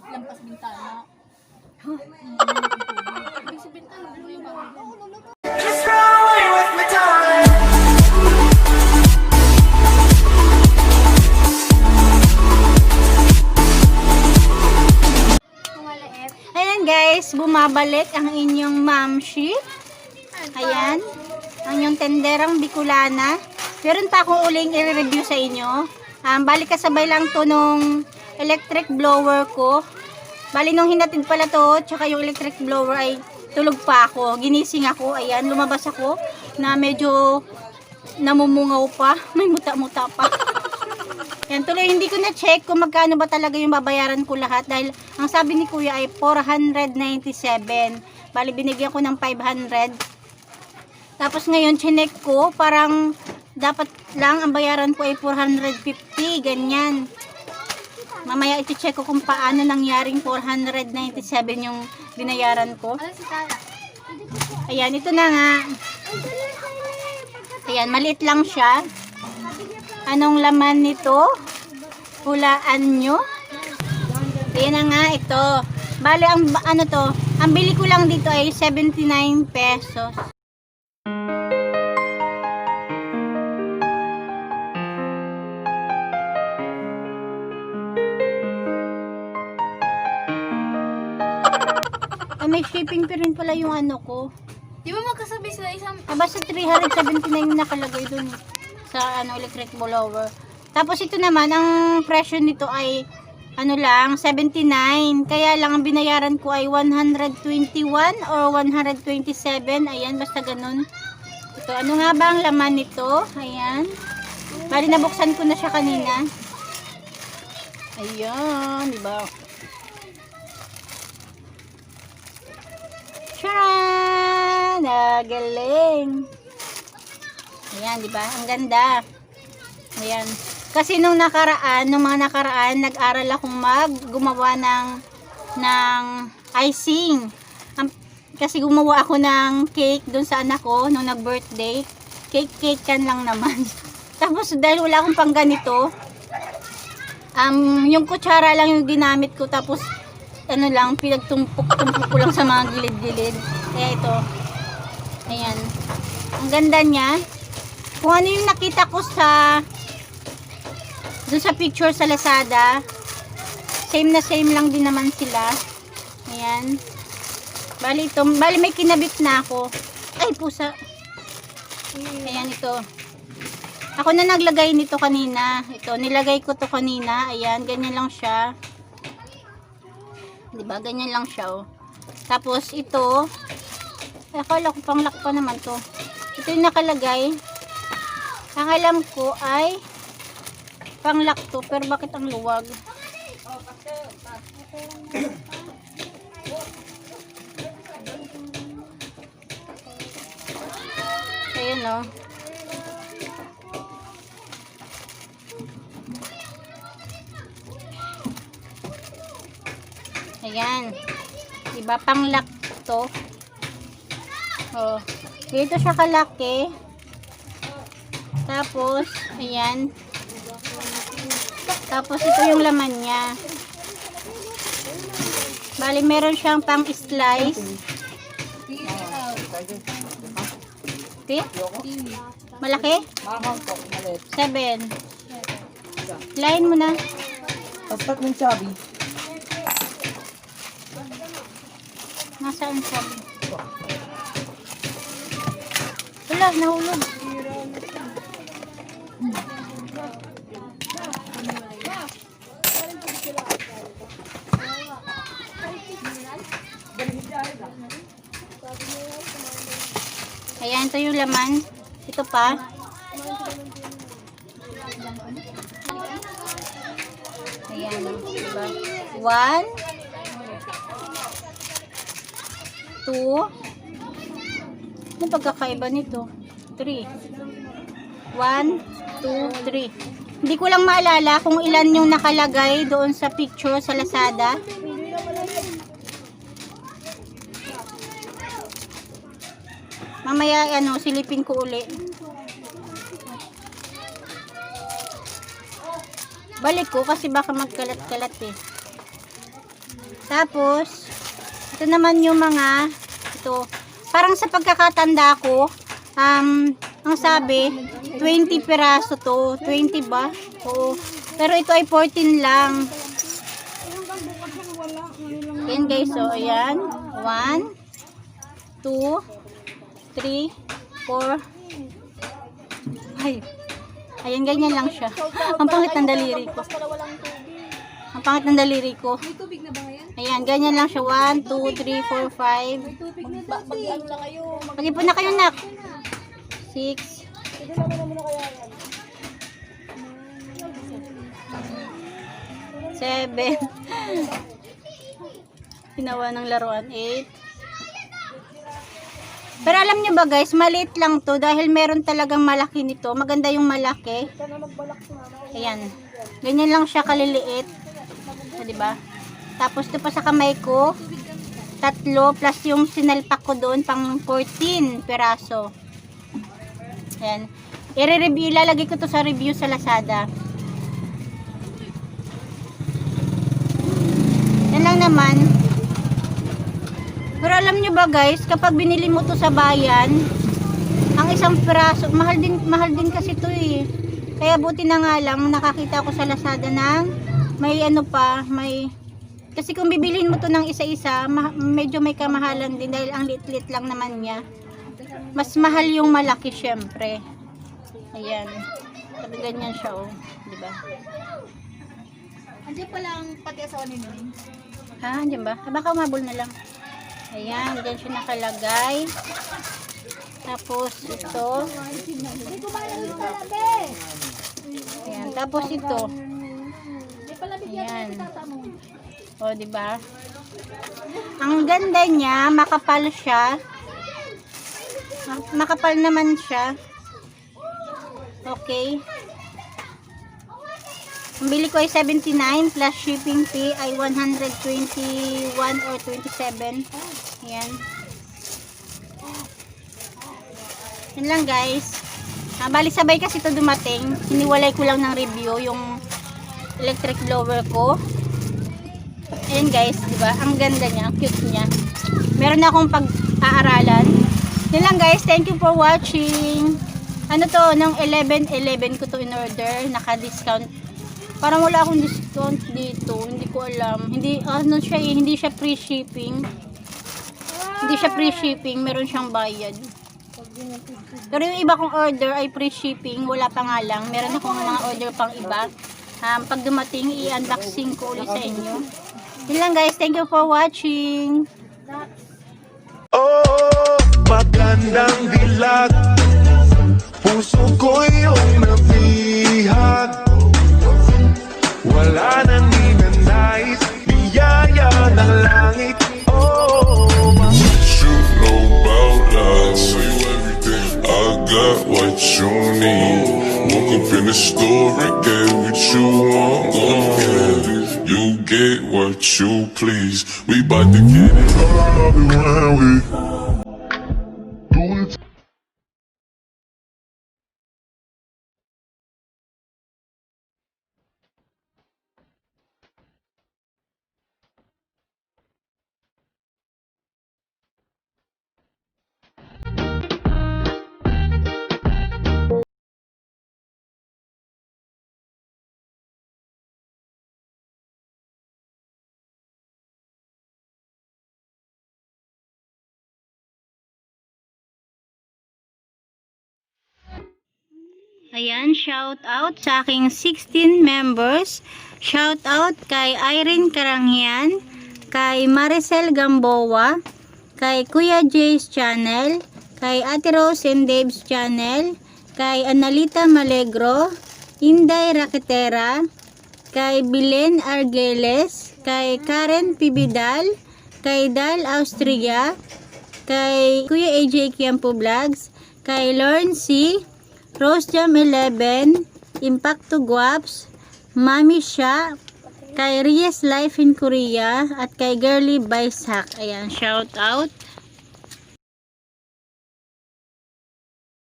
lampas bintana. Huh? Ibig sa bintana, ano yung bago? Just run away with my time. Ayan guys, bumabalik ang inyong mamshi. Ayan, ang inyong tenderang Bicolana. Meron pa akong uling i-review sa inyo. Balik kasabay lang to nung electric blower ko. Bali nung hinatid pala to, tsaka yung electric blower ay tulog pa ako. Ginising ako, ayan, lumabas ako na medyo namumungaw pa. May muta-muta pa. Yan, tuloy hindi ko na-check kung magkano ba talaga yung babayaran ko lahat dahil ang sabi ni kuya ay 497. Bali binigyan ko ng 500. Tapos ngayon chinek ko, parang dapat lang ang bayaran ko ay 450, ganyan. Mamaya i-check ko kung paano nangyaring 497 yung binayaran ko. Ayan, ito na nga. Ayan, maliit lang siya. Anong laman nito? Hulaan nyo. Ayan na nga ito. Bale, ang ano to, ang bili ko lang dito ay 79 pesos. Ay, may shipping pa rin pala yung ano ko. Di ba magkasabi sila isang... Basta 379 yung nakalagay dun sa ano, electric blower. Tapos ito naman, ang presyo nito ay ano lang, 79. Kaya lang ang binayaran ko ay 121 or 127. Ayan, basta ganun. Ito, ano nga ba ang laman nito? Ayan. Bali, nabuksan ko na siya kanina. Ayan, diba? Tcharan! Galing! Ayan, di ba? Ang ganda. Ayan. Kasi nung nakaraan, nag-aral akong gumawa ng icing. Kasi gumawa ako ng cake doon sa anak ko nung nag-birthday. Cake kan lang naman. Tapos dahil wala akong pang ganito, yung kutsara lang yung ginamit ko. Tapos ano lang, pinagtumpok-tumpok ko lang sa mga gilid-gilid. Kaya ito. Ayan. Ang ganda niya. Kung ano yung nakita ko doon sa picture sa Lazada, same na same lang din naman sila. Ayan. Bali may kinabit na ako. Ay, pusa. Ayan ito. Ako na naglagay nito kanina. Ito, nilagay ko to kanina. Ayan, ganyan lang siya. Diba? Ganyan lang siya, oh. Tapos ito, akala ko pang lock pa naman to. Ito yung nakalagay. Ang alam ko ay pang lock to, pero bakit ang luwag? Ayan, oh. Ayan. Diba pang lock to? Oh. Dito siya kalaki. Tapos, ayan. Tapos ito yung laman niya. Bali meron siyang pang slice. Okay? Malaki? 7. Line mo na. Tapat ng sabi. Nasaan sabi? Wala, nahulog. Ayan, ito yung laman. Ito pa. Ayan, diba? 1, 2. Ano pagkakaiba nito? 3. 1, 2, 3. Hindi ko lang maalala kung ilan yung nakalagay doon sa picture sa Lazada. Mamaya ano, silipin ko uli. Balik ko kasi baka magkalat-kalat eh. Tapos, ito naman yung mga, ito, parang sa pagkakatanda ko, ang sabi, 20 piraso to. 20 ba? Oo. Pero ito ay 14 lang. Ayan guys, so ayan. 1, 2, 3, 4, 5. Ayan, ganyan lang siya. Ang pangit ng daliri ko. Ang pangit ng daliri ko. May tubig na ba ngayon? Ayan, ganyan lang siya. 1, 2, 3, 4, 5. Tubig na dati. Mag-ano na kayo. Mag-ipon na kayo, nak. 6. 7. Ginawa ng laruan. 8. Pero alam niyo ba guys, maliit lang to dahil meron talagang malaki nito. Maganda yung malaki. Ayan. Ganyan lang siya kaliliit. O, diba? Tapos ito pa sa kamay ko, 3 plus yung sinalpak ko doon pang 14 peraso. Ayan. I-review, ilalagay ko to sa review sa Lazada. Yan lang naman. Pero alam nyo ba guys, kapag binili mo to sa bayan, ang isang piraso, mahal din kasi to eh. Kaya buti na nga lang, nakakita ko sa Lazada ng may ano pa, may, kasi kung bibilhin mo to ng isa-isa, medyo may kamahalan din dahil ang lit-lit lang naman niya. Mas mahal yung malaki syempre. Ayan. Sabi ganyan siya oh. Diba? Andiyan pala ang pati asawa ni Nini. Ha? Andiyan ba? Baka umabol na lang. Ayan. Diyan siya nakalagay. Tapos ito. Ayan. Tapos ito. Ayan. O, diba? Ang ganda niya. Makapal siya. Makapal naman siya. Okay. Ang bili ko ay 79 plus shipping fee ay 121 or 27. Ayan. Yan lang guys. Bali sabay kasi ito dumating. Hiniwalay ko lang ng review yung electric blower ko. Ayan guys, diba? Ang ganda niya, ang cute niya. Meron na akong pag-aaralan. Yan lang guys, thank you for watching. Ano to, nung 11 ko to in order, naka-discount. Parang wala akong discount dito, hindi ko alam. Hindi, ano siya eh, hindi siya free shipping. Hindi siya free shipping, meron siyang bayad. Pero yung iba kong order ay free shipping, wala pa nga lang. Meron akong mga order pang iba. Pag dumating, i-unboxing ko ulit sa inyo. Yun lang guys, thank you for watching. Oh, magandang dilag. Puso ko yung nabihag. Wala nang ninanais, biyaya ng langit. Oh, You know about love, tell you everything. I got what you need. Woke up in the store and get what you want. Gonna get it. You get what you please. We bout to get it all around we. Do it. Ayan, shout out sa aking 16 members. Shout out kay Irene Karangyan, kay Maricel Gamboa, kay Kuya Jay's channel, kay Ate Rose and Dave's channel, kay Analita Malegro, Inday Raquetera, kay Bilen Argeles, kay Karen Pibidal, kay Dal Austria, kay Kuya AJ Kiampo Vlogs, kay Lorne C, Rose Jam 11, Impacto Guaps, Mami Sha, kay Reyes Life in Korea, at kay Girly Baisak. Ayan, shout out.